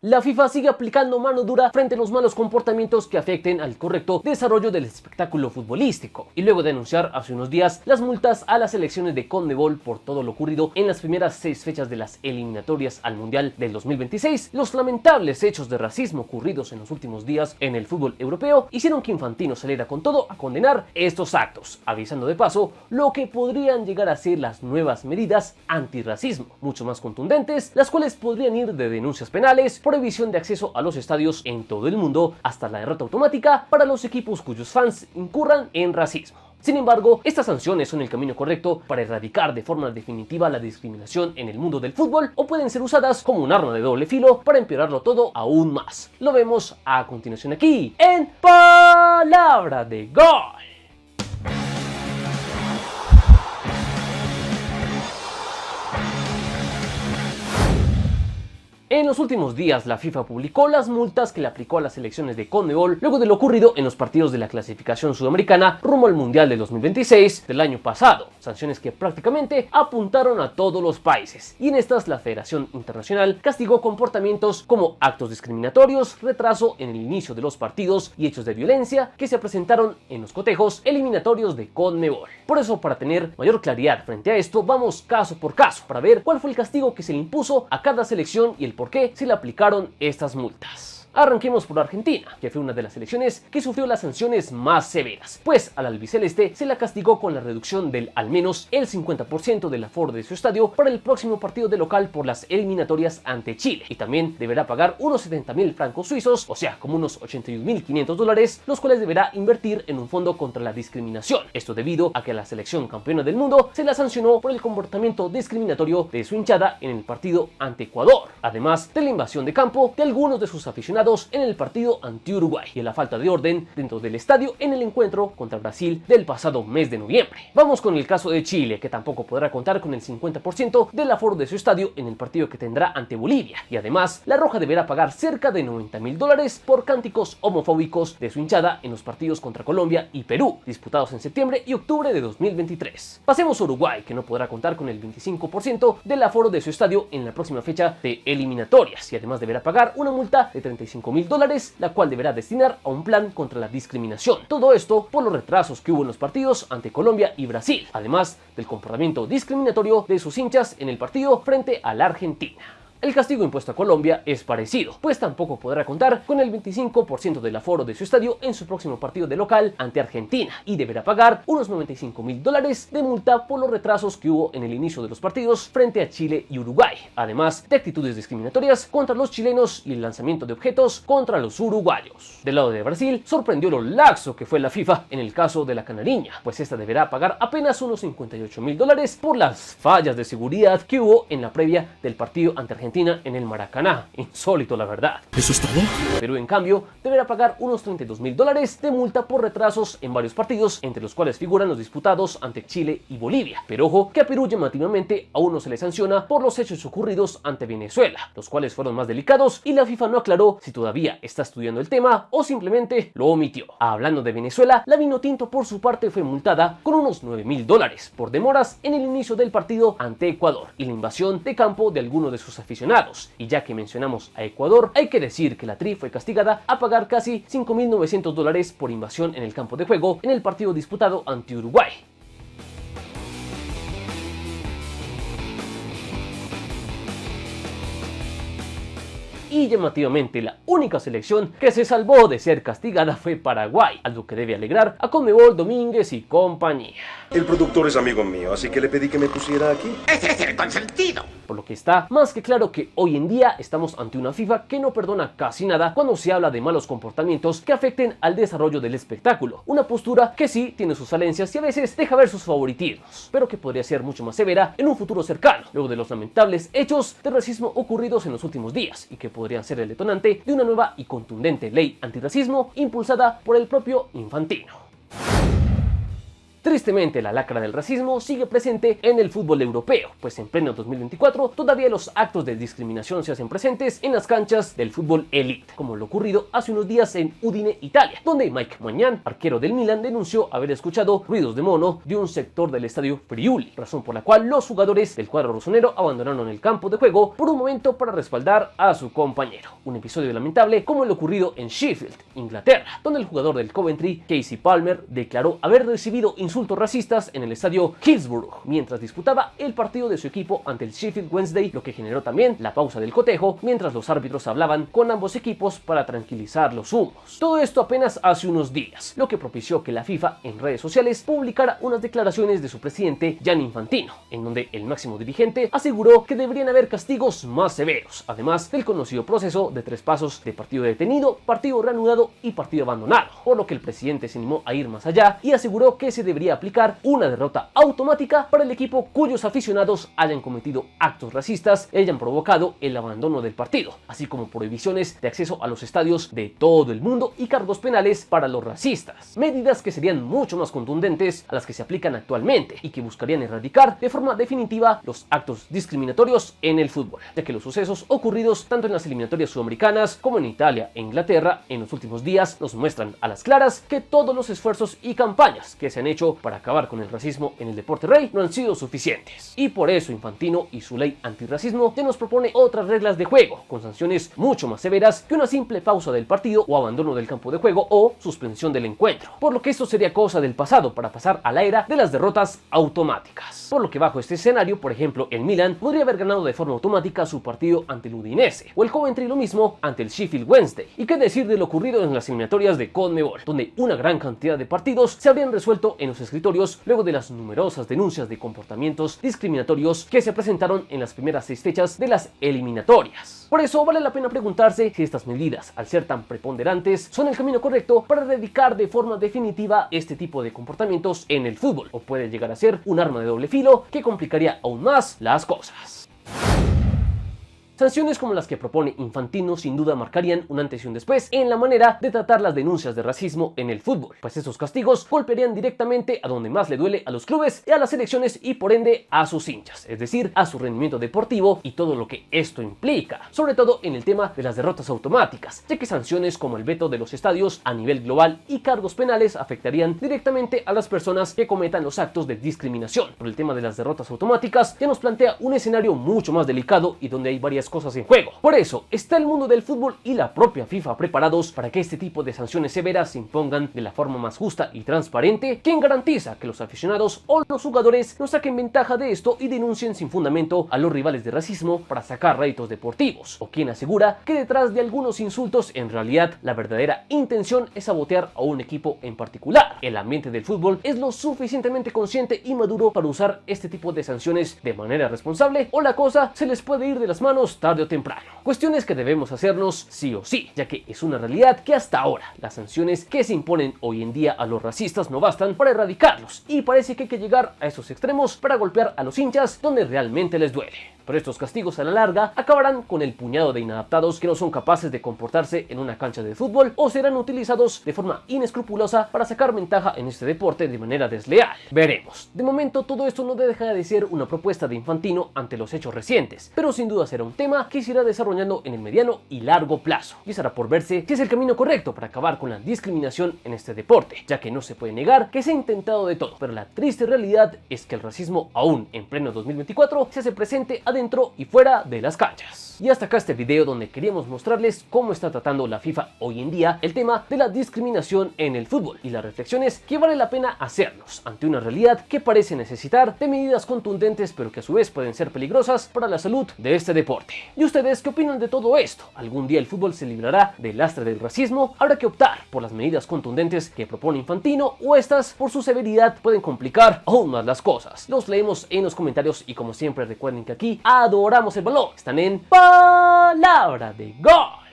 La FIFA sigue aplicando mano dura frente a los malos comportamientos que afecten al correcto desarrollo del espectáculo futbolístico. Y luego de anunciar hace unos días las multas a las selecciones de CONMEBOL por todo lo ocurrido en las primeras 6 fechas de las eliminatorias al Mundial del 2026, los lamentables hechos de racismo ocurridos en los últimos días en el fútbol europeo hicieron que Infantino saliera con todo a condenar estos actos, avisando de paso lo que podrían llegar a ser las nuevas medidas antirracismo, mucho más contundentes, las cuales podrían ir de denuncias penales, prohibición de acceso a los estadios en todo el mundo, hasta la derrota automática para los equipos cuyos fans incurran en racismo. Sin embargo, estas sanciones son el camino correcto para erradicar de forma definitiva la discriminación en el mundo del fútbol, o pueden ser usadas como un arma de doble filo para empeorarlo todo aún más. Lo vemos a continuación aquí en Palabra de Gol. En los últimos días, la FIFA publicó las multas que le aplicó a las selecciones de CONMEBOL luego de lo ocurrido en los partidos de la clasificación sudamericana rumbo al Mundial del 2026 del año pasado. Sanciones que prácticamente apuntaron a todos los países. Y en estas, la Federación Internacional castigó comportamientos como actos discriminatorios, retraso en el inicio de los partidos y hechos de violencia que se presentaron en los cotejos eliminatorios de CONMEBOL. Por eso, para tener mayor claridad frente a esto, vamos caso por caso para ver cuál fue el castigo que se le impuso a cada selección y el por qué se le aplicaron estas multas. Arranquemos por Argentina, que fue una de las selecciones que sufrió las sanciones más severas, pues al albiceleste se la castigó con la reducción del al menos el 50% del aforo de su estadio para el próximo partido de local por las eliminatorias ante Chile, y también deberá pagar unos 70.000 francos suizos, o sea, como unos $81.500, los cuales deberá invertir en un fondo contra la discriminación. Esto debido a que a la selección campeona del mundo se la sancionó por el comportamiento discriminatorio de su hinchada en el partido ante Ecuador, además de la invasión de campo de algunos de sus aficionados en el partido ante Uruguay y la falta de orden dentro del estadio en el encuentro contra Brasil del pasado mes de noviembre. Vamos con el caso de Chile, que tampoco podrá contar con el 50% del aforo de su estadio en el partido que tendrá ante Bolivia, y además la Roja deberá pagar cerca de $90.000 por cánticos homofóbicos de su hinchada en los partidos contra Colombia y Perú, disputados en septiembre y octubre de 2023. Pasemos a Uruguay, que no podrá contar con el 25% del aforo de su estadio en la próxima fecha de eliminatorias, y además deberá pagar una multa de $35.000, la cual deberá destinar a un plan contra la discriminación. Todo esto por los retrasos que hubo en los partidos ante Colombia y Brasil, además del comportamiento discriminatorio de sus hinchas en el partido frente a la Argentina. El castigo impuesto a Colombia es parecido, pues tampoco podrá contar con el 25% del aforo de su estadio en su próximo partido de local ante Argentina, y deberá pagar unos $95.000 de multa por los retrasos que hubo en el inicio de los partidos frente a Chile y Uruguay, además de actitudes discriminatorias contra los chilenos y el lanzamiento de objetos contra los uruguayos. Del lado de Brasil, sorprendió lo laxo que fue la FIFA en el caso de la canariña, pues esta deberá pagar apenas unos $58.000 por las fallas de seguridad que hubo en la previa del partido ante Argentina en el Maracaná. Insólito, la verdad. ¿Eso es todo? Perú, en cambio, deberá pagar unos $32.000 de multa por retrasos en varios partidos, entre los cuales figuran los disputados ante Chile y Bolivia. Pero ojo, que a Perú llamativamente aún no se le sanciona por los hechos ocurridos ante Venezuela, los cuales fueron más delicados, y la FIFA no aclaró si todavía está estudiando el tema o simplemente lo omitió. Hablando de Venezuela, la Vinotinto por su parte fue multada con unos $9.000 por demoras en el inicio del partido ante Ecuador y la invasión de campo de algunos de sus aficionados. Y ya que mencionamos a Ecuador, hay que decir que la Tri fue castigada a pagar casi $5.900 por invasión en el campo de juego en el partido disputado ante Uruguay. Y llamativamente, la única selección que se salvó de ser castigada fue Paraguay, algo que debe alegrar a CONMEBOL, Domínguez y compañía. El productor es amigo mío, así que le pedí que me pusiera aquí. ¡Ese es el consentido! Por lo que está más que claro que hoy en día estamos ante una FIFA que no perdona casi nada cuando se habla de malos comportamientos que afecten al desarrollo del espectáculo. Una postura que sí tiene sus falencias y a veces deja ver sus favoritismos, pero que podría ser mucho más severa en un futuro cercano, luego de los lamentables hechos de racismo ocurridos en los últimos días, y que podrían ser el detonante de una nueva y contundente ley antirracismo impulsada por el propio Infantino. Tristemente, la lacra del racismo sigue presente en el fútbol europeo, pues en pleno 2024 todavía los actos de discriminación se hacen presentes en las canchas del fútbol elite, como lo ocurrido hace unos días en Udine, Italia, donde Mike Maignan, arquero del Milan, denunció haber escuchado ruidos de mono de un sector del estadio Friuli, razón por la cual los jugadores del cuadro rosonero abandonaron el campo de juego por un momento para respaldar a su compañero. Un episodio lamentable como el ocurrido en Sheffield, Inglaterra, donde el jugador del Coventry, Casey Palmer, declaró haber recibido insultos racistas en el estadio Hillsborough mientras disputaba el partido de su equipo ante el Sheffield Wednesday, lo que generó también la pausa del cotejo mientras los árbitros hablaban con ambos equipos para tranquilizar los humos. Todo esto apenas hace unos días, lo que propició que la FIFA en redes sociales publicara unas declaraciones de su presidente Gianni Infantino, en donde el máximo dirigente aseguró que deberían haber castigos más severos, además del conocido proceso de 3 pasos de partido detenido, partido reanudado y partido abandonado, por lo que el presidente se animó a ir más allá y aseguró que se debería aplicar una derrota automática para el equipo cuyos aficionados hayan cometido actos racistas y hayan provocado el abandono del partido, así como prohibiciones de acceso a los estadios de todo el mundo y cargos penales para los racistas, medidas que serían mucho más contundentes a las que se aplican actualmente y que buscarían erradicar de forma definitiva los actos discriminatorios en el fútbol, ya que los sucesos ocurridos tanto en las eliminatorias sudamericanas como en Italia e Inglaterra en los últimos días nos muestran a las claras que todos los esfuerzos y campañas que se han hecho para acabar con el racismo en el deporte rey no han sido suficientes. Y por eso Infantino y su ley antirracismo ya nos propone otras reglas de juego, con sanciones mucho más severas que una simple pausa del partido o abandono del campo de juego o suspensión del encuentro. Por lo que esto sería cosa del pasado para pasar a la era de las derrotas automáticas. Por lo que bajo este escenario, por ejemplo, el Milan podría haber ganado de forma automática su partido ante el Udinese, o el Coventry lo mismo ante el Sheffield Wednesday. Y qué decir de lo ocurrido en las eliminatorias de CONMEBOL, donde una gran cantidad de partidos se habrían resuelto en los escritorios luego de las numerosas denuncias de comportamientos discriminatorios que se presentaron en las primeras 6 fechas de las eliminatorias. Por eso vale la pena preguntarse si estas medidas, al ser tan preponderantes, son el camino correcto para erradicar de forma definitiva este tipo de comportamientos en el fútbol, o puede llegar a ser un arma de doble filo que complicaría aún más las cosas. Sanciones como las que propone Infantino sin duda marcarían un antes y un después en la manera de tratar las denuncias de racismo en el fútbol, pues estos castigos golpearían directamente a donde más le duele a los clubes y a las selecciones y por ende a sus hinchas, es decir, a su rendimiento deportivo y todo lo que esto implica, sobre todo en el tema de las derrotas automáticas, ya que sanciones como el veto de los estadios a nivel global y cargos penales afectarían directamente a las personas que cometan los actos de discriminación. Por el tema de las derrotas automáticas ya nos plantea un escenario mucho más delicado y donde hay varias cosas en juego. Por eso está el mundo del fútbol y la propia FIFA preparados para que este tipo de sanciones severas se impongan de la forma más justa y transparente, quien garantiza que los aficionados o los jugadores no saquen ventaja de esto y denuncien sin fundamento a los rivales de racismo para sacar réditos deportivos, o quien asegura que detrás de algunos insultos en realidad la verdadera intención es sabotear a un equipo en particular. El ambiente del fútbol es lo suficientemente consciente y maduro para usar este tipo de sanciones de manera responsable, o la cosa se les puede ir de las manos tarde o temprano. Cuestiones que debemos hacernos sí o sí, ya que es una realidad que hasta ahora las sanciones que se imponen hoy en día a los racistas no bastan para erradicarlos, y parece que hay que llegar a esos extremos para golpear a los hinchas donde realmente les duele. Pero estos castigos a la larga acabarán con el puñado de inadaptados que no son capaces de comportarse en una cancha de fútbol o serán utilizados de forma inescrupulosa para sacar ventaja en este deporte de manera desleal. Veremos. De momento todo esto no deja de ser una propuesta de Infantino ante los hechos recientes, pero sin duda será un tema que se irá desarrollando en el mediano y largo plazo, y estará por verse si es el camino correcto para acabar con la discriminación en este deporte, ya que no se puede negar que se ha intentado de todo, pero la triste realidad es que el racismo aún en pleno 2024 se hace presente dentro y fuera de las canchas. Y hasta acá este video donde queríamos mostrarles cómo está tratando la FIFA hoy en día el tema de la discriminación en el fútbol y las reflexiones que vale la pena hacernos ante una realidad que parece necesitar de medidas contundentes pero que a su vez pueden ser peligrosas para la salud de este deporte. ¿Y ustedes qué opinan de todo esto? ¿Algún día el fútbol se librará del lastre del racismo? ¿Habrá que optar por las medidas contundentes que propone Infantino o estas por su severidad pueden complicar aún más las cosas? Los leemos en los comentarios y como siempre recuerden que aquí adoramos el balón. Están en Palabra de Gol.